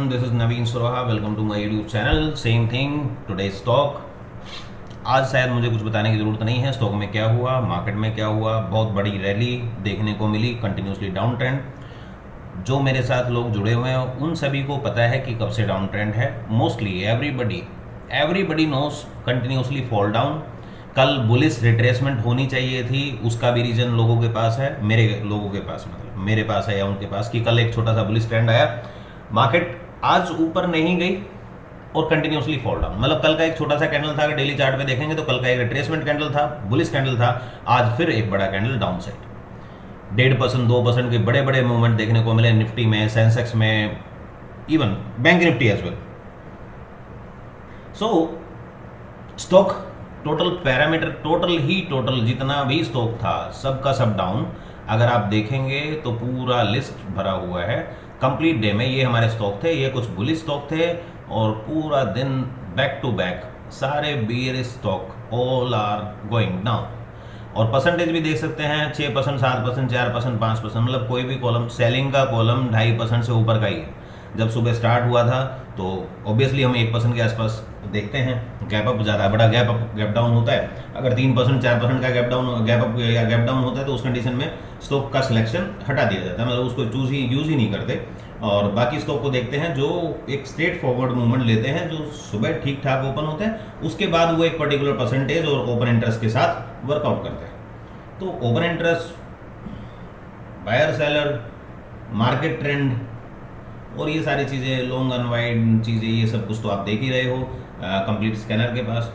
This is Naveen Suraha. Welcome to my YouTube channel. Same thing today stock. आज शायद मुझे कुछ बताने की ज़रूरत नहीं है। स्टॉक में क्या हुआ, मार्केट में क्या हुआ। बहुत बड़ी रैली देखने को मिली, कंटिन्यूसली डाउन ट्रेंड। जो मेरे साथ लोग जुड़े हुए हैं उन सभी को पता है कि कब से डाउन ट्रेंड है। Mostly everybody knows continuously fall down. कल बुलिश रिट्रेसमेंट होनी चाहिए थी, उसका भी रीजन लोगों के पास है, मेरे लोगों के पास मतलब मेरे पास है या उनके पास, कि कल एक छोटा सा बुलिश ट्रेंड आया, मार्केट आज ऊपर नहीं गई और कंटिन्यूसली फॉल डाउन। मतलब कल का एक छोटा सा कैंडल था, अगर डेली चार्ट पे देखेंगे तो कल का एक रिट्रेसमेंट कैंडल था, बुलिश कैंडल था। आज फिर एक बड़ा कैंडल डाउन साइड, 1.5% 2% के बड़े बड़े मूवमेंट देखने को मिले निफ्टी में, सेंसेक्स में, even bank Nifty as well. So stock total parameter, total जितना भी स्टॉक था सबका सब डाउन। अगर आप देखेंगे तो पूरा लिस्ट भरा हुआ है कंप्लीट डे में। ये हमारे स्टॉक थे, ये कुछ बुलिश स्टॉक थे और पूरा दिन बैक टू बैक सारे bear stock all are going down. और परसेंटेज भी देख सकते हैं, 6%, 7%, 4%, 5%, मतलब कोई भी कॉलम, सेलिंग का कॉलम 2.5% से ऊपर का ही है। जब सुबह स्टार्ट हुआ था तो ऑब्वियसली हम 1% के आसपास देखते हैं। गैप अप ज़्यादा बड़ा गैप अप गैप डाउन होता है। अगर 3% 4% का गैप अप या गैप डाउन होता है तो उस कंडीशन में स्टॉक का सिलेक्शन हटा दिया जाता है, मतलब उसको यूज़ ही नहीं करते। और बाकी स्टॉक को देखते हैं जो एक स्ट्रेट फॉरवर्ड मूवमेंट लेते हैं, जो सुबह ठीक ठाक ओपन होते हैं, उसके बाद वो एक पर्टिकुलर परसेंटेज और ओपन इंटरेस्ट के साथ वर्कआउट करते हैं। तो open interest, buyer seller, market trend और ये सारी चीज़ें, लॉन्ग अनवाइड चीज़ें, ये सब कुछ तो आप देख ही रहे हो कंप्लीट स्कैनर के पास।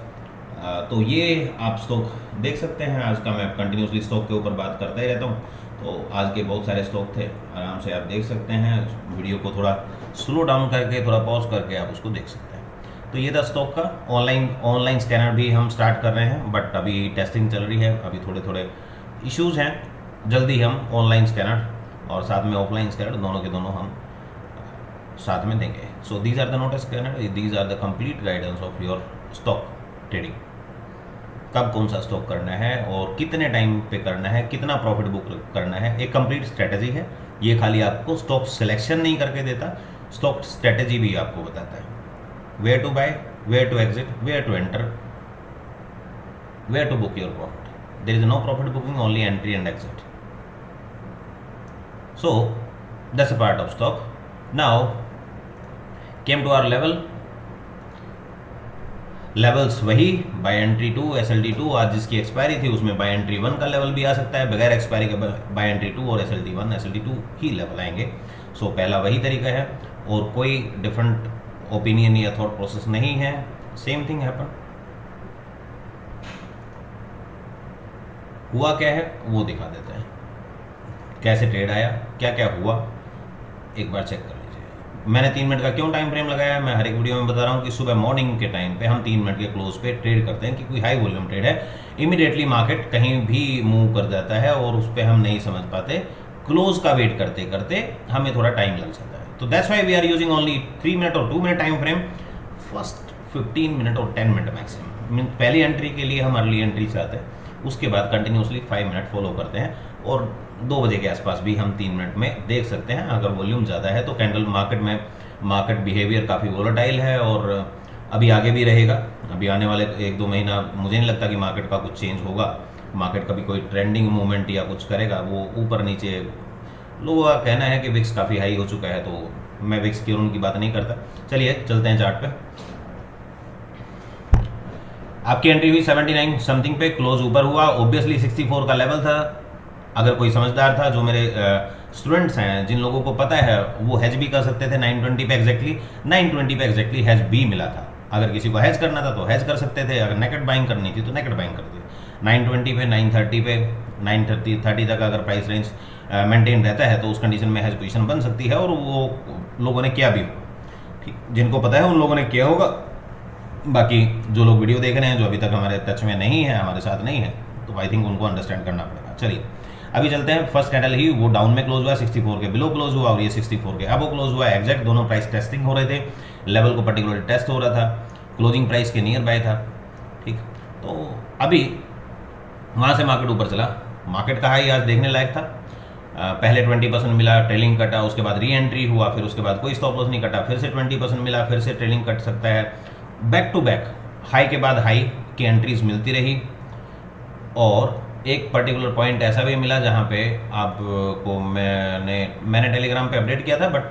तो ये आप स्टॉक देख सकते हैं। आज का मैं कंटिन्यूसली स्टॉक के ऊपर बात करता ही रहता हूँ, तो आज के बहुत सारे स्टॉक थे, आराम से आप देख सकते हैं। वीडियो को थोड़ा स्लो डाउन करके, थोड़ा पॉज करके आप उसको देख सकते हैं। तो ये था स्टॉक का। ऑनलाइन स्कैनर भी हम स्टार्ट कर रहे हैं, बट अभी टेस्टिंग चल रही है, अभी थोड़े इश्यूज़ हैं। जल्दी हम ऑनलाइन स्कैनर और साथ में ऑफलाइन स्कैनर दोनों के दोनों हम साथ में देंगे। So these are the note scanner, these are the complete guidance of your stock trading. कब कौन सा स्टॉक करना है और कितने टाइम पे करना है, कितना प्रॉफिट बुक करना है, एक कंप्लीट स्ट्रेटजी है। ये खाली आपको स्टॉक सिलेक्शन नहीं करके देता, स्टॉक स्ट्रेटजी भी आपको बताता है। Where to buy, where to exit, where to enter, where to book your profit. There is no profit booking, only entry and exit. So that's a part of stock. Now came to our levels वही, buy entry 2, SLT 2 आज जिसकी expiry थी उसमें bye entry 1 का level भी आ सकता है, बगैर एक्सपायरी के बाय एंट्री 2 और SLT 1 SLT 2 ही लेवल आएंगे। सो पहला वही तरीका है और कोई डिफरेंट ओपिनियन या थॉट प्रोसेस नहीं है। Same thing happen. हुआ क्या है वो दिखा देते हैं, कैसे ट्रेड आया, क्या क्या हुआ, एक बार चेक कर लीजिए। मैंने 3 मिनट का क्यों टाइम फ्रेम लगाया है, मैं हर एक वीडियो में बता रहा हूँ कि सुबह मॉर्निंग के टाइम पे हम 3 मिनट के क्लोज पे ट्रेड करते हैं, कि कोई हाई वॉल्यूम ट्रेड है, इमीडिएटली मार्केट कहीं भी मूव कर जाता है और उस पर हम नहीं समझ पाते। क्लोज का वेट करते करते हमें थोड़ा टाइम लग जाता है। तो that's why we are using only 3 minute और 2 minute time frame, first 15 minute और 10 मिनट मैक्सिमम। पहली एंट्री के लिए हम अर्ली एंट्री चाहते हैं, उसके बाद कंटिन्यूसली 5 मिनट फॉलो करते हैं और 2 बजे के आसपास भी हम 3 मिनट में देख सकते हैं। अगर वॉल्यूम ज़्यादा है तो कैंडल मार्केट बिहेवियर काफ़ी वोलेटाइल है और अभी आगे भी रहेगा। अभी आने वाले 1-2 महीना मुझे नहीं लगता कि मार्केट का कुछ चेंज होगा। मार्केट कभी कोई ट्रेंडिंग मूवमेंट या कुछ करेगा, वो ऊपर नीचे। लोगों का कहना है कि विक्स काफ़ी हाई हो चुका है, तो मैं विक्स की और उनकी बात नहीं करता। चलिए चलते हैं चार्ट पे। आपकी एंट्री हुई 79 समथिंग पे, क्लोज ऊपर हुआ। ऑब्वियसली 64 का लेवल था। अगर कोई समझदार था, जो मेरे स्टूडेंट्स हैं, जिन लोगों को पता है, वो हेज भी कर सकते थे 920 पे एग्जैक्टली। 920 पे एग्जैक्टली हेज भी मिला था। अगर किसी को हेज करना था तो हेज कर सकते थे, अगर नेकेड बाइंग करनी थी तो नेकेड बाइंग कर दी। 920 पे, 930 पे, 930 तक अगर प्राइस रेंज मेंटेन रहता है तो उस कंडीशन में हेज पोजीशन बन सकती है, और वो लोगों ने किया भी हो। ठीक, जिनको पता है उन लोगों ने किया होगा। बाकी जो लोग वीडियो देख रहे हैं, जो अभी तक हमारे टच में नहीं है, हमारे साथ नहीं है, तो आई थिंक उनको अंडरस्टैंड करना पड़ेगा। चलिए अभी चलते हैं। फर्स्ट कैंडल ही वो डाउन में क्लोज हुआ, 64 के बिलो क्लोज हुआ और ये 64 के अबो क्लोज हुआ। एग्जैक्ट दोनों प्राइस टेस्टिंग हो रहे थे, लेवल को पर्टिकुलर टेस्ट हो रहा था, क्लोजिंग प्राइस के नियर बाय था। ठीक, तो अभी वहाँ से मार्केट ऊपर चला। मार्केट का हाई आज देखने लायक था, पहले 20% मिला, ट्रेलिंग कटा, उसके बाद री एंट्री हुआ, फिर उसके बाद कोई स्टॉप लॉस नहीं कटा, फिर से 20% मिला, फिर से ट्रेलिंग कट सकता है। बैक टू बैक हाई के बाद हाई की एंट्रीज मिलती रही, और एक पर्टिकुलर पॉइंट ऐसा भी मिला जहाँ पे आपको मैंने टेलीग्राम पे अपडेट किया था, बट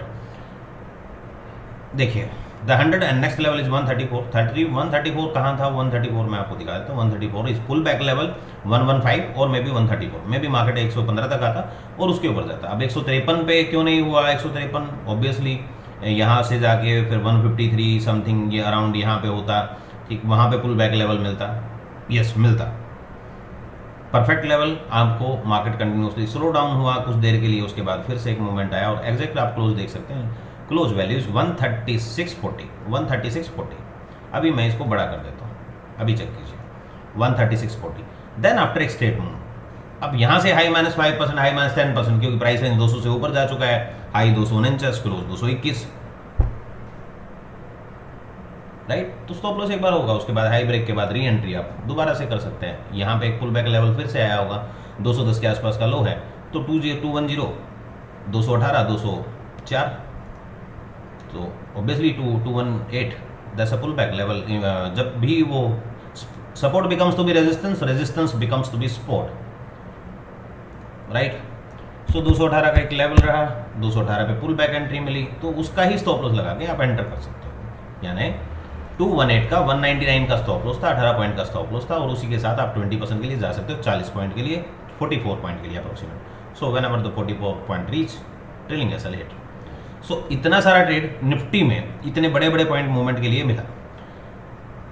देखिए the 100 and next level is 134 134 कहाँ था, 134 मैं आपको दिखा देता हूँ। 134 इज पुल बैक लेवल 115 और मे बी 134 में भी मार्केट 115 तक आता और उसके ऊपर जाता। अब 153 पे क्यों नहीं हुआ 153? ऑब्वियसली यहाँ से जाके फिर 153 समथिंग ये अराउंड यहाँ पे होता, ठीक, वहाँ पे पुल बैक लेवल मिलता, यस मिलता, परफेक्ट लेवल। आपको मार्केट कंटिन्यूसली स्लो डाउन हुआ कुछ देर के लिए, उसके बाद फिर से एक मूवमेंट आया और एग्जैक्ट आप क्लोज देख सकते हैं, क्लोज वैल्यूज 136.40 136.40। अभी मैं इसको बड़ा कर देता हूँ, अभी चेक कीजिए 136.40। देन आफ्टर एक स्ट्रेट मूव, अब यहाँ से हाई -5%, हाई -10%, क्योंकि प्राइस रेंज 200 से ऊपर जा चुका है, हाई 249, क्लोज 221, राइट। तो स्टॉप लॉस एक बार होगा, उसके बाद हाई ब्रेक के बाद री एंट्री आप दोबारा से कर सकते हैं। यहाँ पे एक पुल बैक लेवल फिर से आया होगा, 210 के आसपास का लो है, तो 210 218 204, तो obviously 218 that's a pull back level. जब भी वो support becomes to be resistance, resistance becomes to be support, right. So 218 का एक लेवल रहा, 218 पे पुल बैक एंट्री मिली, तो उसका ही स्टॉप लॉस लगा के आप एंटर कर सकते हो। यानी 218 का 199 का स्टॉप लॉस था, 18 पॉइंट का स्टॉप लॉस था, और उसी के साथ आप 20% के लिए जा सकते हो, 40 पॉइंट के लिए, 44 पॉइंट के लिए approximate. So whenever the 44 point reach, trailing S L hit. So इतना सारा ट्रेड निफ्टी में इतने बड़े बड़े पॉइंट मूवमेंट के लिए मिला।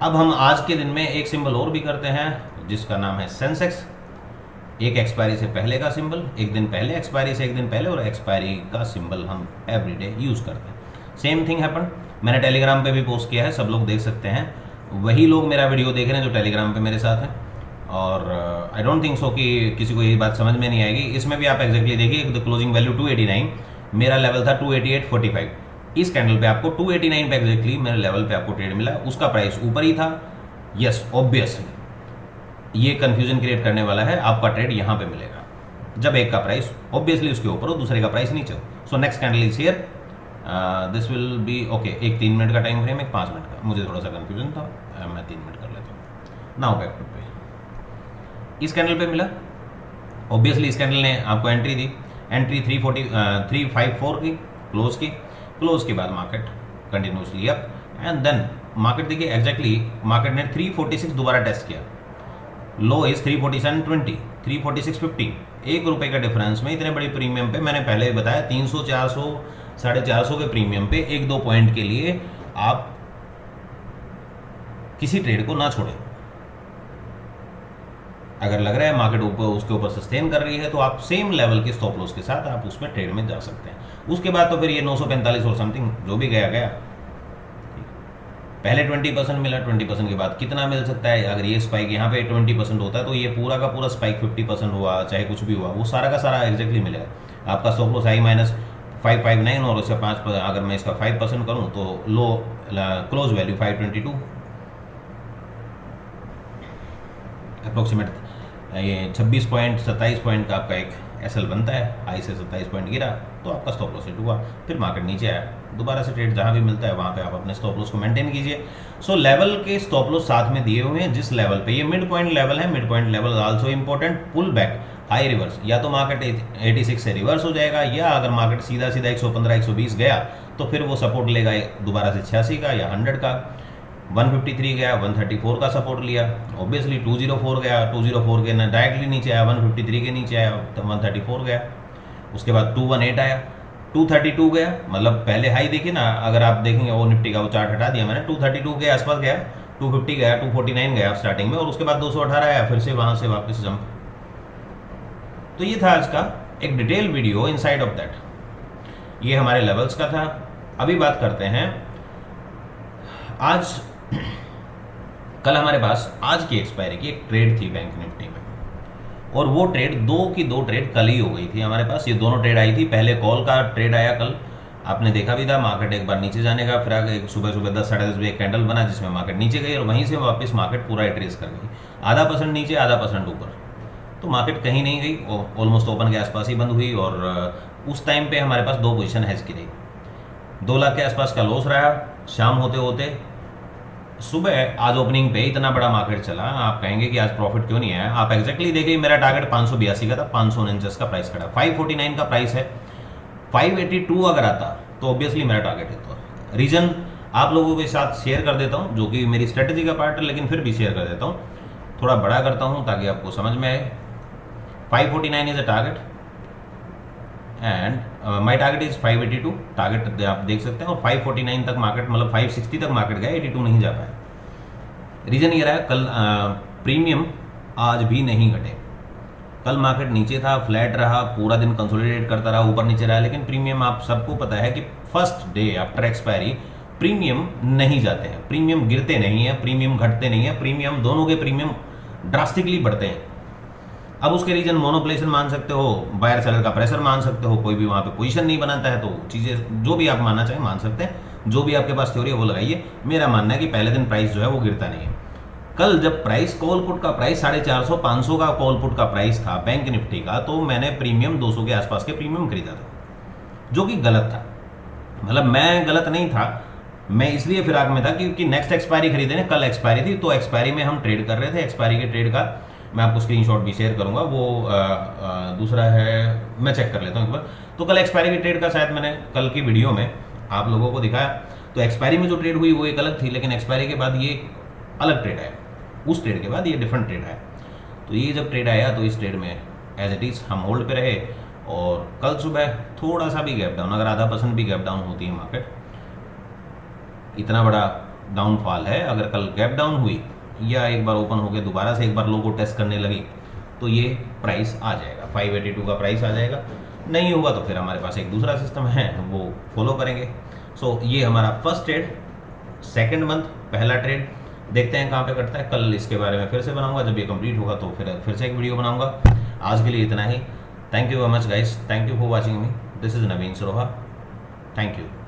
अब हम आज के दिन में एक सिंबल और भी करते हैं जिसका नाम है सेंसेक्स। एक एक्सपायरी से पहले का सिंबल, एक दिन पहले एक्सपायरी से एक दिन पहले, और एक्सपायरी का सिंबल हम एवरीडे यूज़ करते हैं। सेम थिंग हैपन, मैंने टेलीग्राम पे भी पोस्ट किया है, सब लोग देख सकते हैं, वही लोग मेरा वीडियो देख रहे हैं जो टेलीग्राम पे मेरे साथ हैं। और आई डोंट थिंक सो कि किसी को ये बात समझ में नहीं आएगी। इसमें भी आप एग्जैक्टली देखिए, द क्लोजिंग वैल्यू 289, मेरा लेवल था 288.45। इस कैंडल पे आपको 289 पे एग्जैक्टली मेरे लेवल पे आपको ट्रेड मिला, उसका प्राइस ऊपर ही था। यस ऑब्वियसली ये कंफ्यूजन क्रिएट करने वाला है, आपका ट्रेड यहाँ पे मिलेगा जब एक का प्राइस ऑब्वियसली उसके ऊपर हो, दूसरे का प्राइस नीचे हो। So next candle is here, this will be okay. एक 3 मिनट का टाइम फ्रेम, एक 5 मिनट का, मुझे थोड़ा सा कंफ्यूजन था, मैं 3 मिनट कर लेता हूँ। नाउ बैक टू पे, इस कैंडल पे मिला, ऑब्वियसली इस कैंडल ने आपको एंट्री दी, एंट्री 354 की, क्लोज के बाद market continuously up, and then market देखिए एग्जैक्टली मार्केट ने 346 दोबारा टेस्ट किया, लो इज 347.20, 346.50। 1 रुपये का डिफरेंस में इतने बड़े प्रीमियम पे, मैंने पहले बताया 300 400 450 के प्रीमियम पे 1-2 पॉइंट के लिए आप किसी ट्रेड को ना छोड़ें। अगर लग रहा है मार्केट ऊपर उसके ऊपर सस्टेन कर रही है तो आप सेम लेवल के स्टॉप लॉस के साथ आप उसमें ट्रेड में जा सकते हैं। उसके बाद तो फिर ये 945 और समथिंग जो भी गया पहले 20% मिला, 20% के बाद कितना मिल सकता है। अगर ये स्पाइक यहाँ पे 20% होता है तो ये पूरा का पूरा स्पाइक 50% हुआ, चाहे कुछ भी हुआ, वो सारा का सारा एग्जैक्टली मिलेगा। आपका स्टॉप लॉस आई -559 और उसका 5, अगर मैं इसका 5% करूँ तो लो क्लोज वैल्यू 522 अप्रोक्सीमेट, ये 26 पॉइंट 27 पॉइंट का आपका एक एसएल बनता है। हाई से 27 पॉइंट गिरा तो आपका स्टॉप लॉस हिट हुआ, फिर मार्केट नीचे आया, दोबारा से ट्रेड जहाँ भी मिलता है वहाँ पे आप अपने स्टॉप लॉस को मेंटेन कीजिए। सो लेवल के स्टॉप लॉस साथ में दिए हुए हैं, जिस लेवल पे ये मिड पॉइंट लेवल है, mid point level also important, pull back high reverse, या तो मार्केट 86 से रिवर्स हो जाएगा, या अगर मार्केट सीधा 115 120 गया तो फिर वो सपोर्ट लेगा दोबारा से 86 का या 100 का। 153 गया, 134 का सपोर्ट लिया, ऑब्वियसली 204 गया, 204 के ना डायरेक्टली नीचे आया, 153 के नीचे आया तो 134 गया, उसके बाद 218 आया, 232 गया, मतलब पहले हाई देखिए ना, अगर आप देखेंगे वो निफ्टी का वो चार्ट हटा दिया मैंने, 232 के आसपास गया, 250 गया, 249 गया स्टार्टिंग में, और उसके बाद 218 आया, फिर से वहाँ से वापस जंप। तो ये था आज का एक detail video inside of that, ये हमारे लेवल्स का था। अभी बात करते हैं आज कल हमारे पास आज की एक्सपायरी की एक ट्रेड थी बैंक निफ्टी में, और वो ट्रेड दो ट्रेड कल ही हो गई थी हमारे पास। ये दोनों ट्रेड आई थी, पहले कॉल का ट्रेड आया कल, आपने देखा भी था, मार्केट एक बार नीचे जाने का, फिर आगे सुबह 10 साढ़े 10 बजे एक कैंडल बना जिसमें मार्केट नीचे गई, और वहीं से वापस मार्केट पूरा रिट्रेस कर गई, 0.5% नीचे 0.5% ऊपर। तो मार्केट कहीं नहीं गई, ऑलमोस्ट ओपन के आसपास ही बंद हुई और उस टाइम पे हमारे पास 2 पोजीशन हैज की रही। 2 लाख के आसपास का लॉस रहा। शाम होते होते सुबह आज ओपनिंग पे इतना बड़ा मार्केट चला, आप कहेंगे कि आज प्रॉफिट क्यों नहीं आया। आप एग्जैक्टली देखिए, मेरा टारगेट 582 का था, 549 का प्राइस खड़ा, 549 का प्राइस है। 582 अगर आता तो ऑब्वियसली मेरा टारगेट है। तो रीजन आप लोगों के साथ शेयर कर देता हूँ, जो कि मेरी स्ट्रेटजी का पार्ट है, लेकिन फिर भी शेयर कर देता हूँ, थोड़ा बड़ा करता हूँ ताकि आपको समझ में आए। 549 is a target and my target is 582। Target आप देख सकते हैं, और 549 तक मार्केट, मतलब 560 तक मार्केट गया, 82 नहीं जा पाया। रीजन ये रहा, कल प्रीमियम आज भी नहीं घटे। कल मार्केट नीचे था, फ्लैट रहा, पूरा दिन कंसोलिडेट करता रहा, ऊपर नीचे रहा, लेकिन प्रीमियम आप सबको पता है कि first day after expiry premium नहीं जाते हैं, प्रीमियम गिरते नहीं है, प्रीमियम घटते नहीं है, प्रीमियम दोनों के प्रीमियम ड्रास्टिकली बढ़ते हैं। अब उसके रीजन मोनोप्लेशन मान सकते हो, बायर सेलर का प्रेशर मान सकते हो, कोई भी वहाँ पे पोजीशन नहीं बनाता है, तो चीज़ें जो भी आप मानना चाहें मान सकते हैं, जो भी आपके पास थ्योरी है वो लगाइए। मेरा मानना है कि पहले दिन प्राइस जो है वो गिरता नहीं है। कल जब प्राइस कॉल पुट का प्राइस 450 500 का कॉल पुट का प्राइस था बैंक निफ्टी का, तो मैंने प्रीमियम 200 के आसपास के प्रीमियम खरीदा था, जो कि गलत था। मतलब मैं गलत नहीं था, मैं इसलिए फिराक में था क्योंकि नेक्स्ट एक्सपायरी खरीदे ने, कल एक्सपायरी थी, तो एक्सपायरी में हम ट्रेड कर रहे थे। एक्सपायरी के ट्रेड का मैं आपको स्क्रीनशॉट भी शेयर करूंगा, वो दूसरा है, मैं चेक कर लेता हूँ एक बार। तो कल एक्सपायरी के ट्रेड का शायद मैंने कल की वीडियो में आप लोगों को दिखाया। तो एक्सपायरी में जो ट्रेड हुई वो एक अलग थी, लेकिन एक्सपायरी के बाद ये अलग ट्रेड आया, उस ट्रेड के बाद ये डिफरेंट ट्रेड आया। तो ये जब ट्रेड आया तो इस ट्रेड में एज इट इज़ हम होल्ड पे रहे, और कल सुबह थोड़ा सा भी गैप डाउन, अगर आधा % भी गैप डाउन होती है मार्केट, इतना बड़ा डाउनफॉल है, अगर कल गैप डाउन हुई या एक बार ओपन होकर दोबारा से एक बार लो को टेस्ट करने लगी, तो ये प्राइस आ जाएगा, 582 का प्राइस आ जाएगा। नहीं होगा तो फिर हमारे पास एक दूसरा सिस्टम है, वो फॉलो करेंगे। सो ये हमारा फर्स्ट ट्रेड, सेकंड मंथ पहला ट्रेड, देखते हैं कहाँ पे कटता है। कल इसके बारे में फिर से बनाऊंगा, जब ये कंप्लीट होगा तो फिर से एक वीडियो बनाऊंगा। आज के लिए इतना ही। Thank you very much guys, thank you for watching me. This is Naveen Saroha, thank you.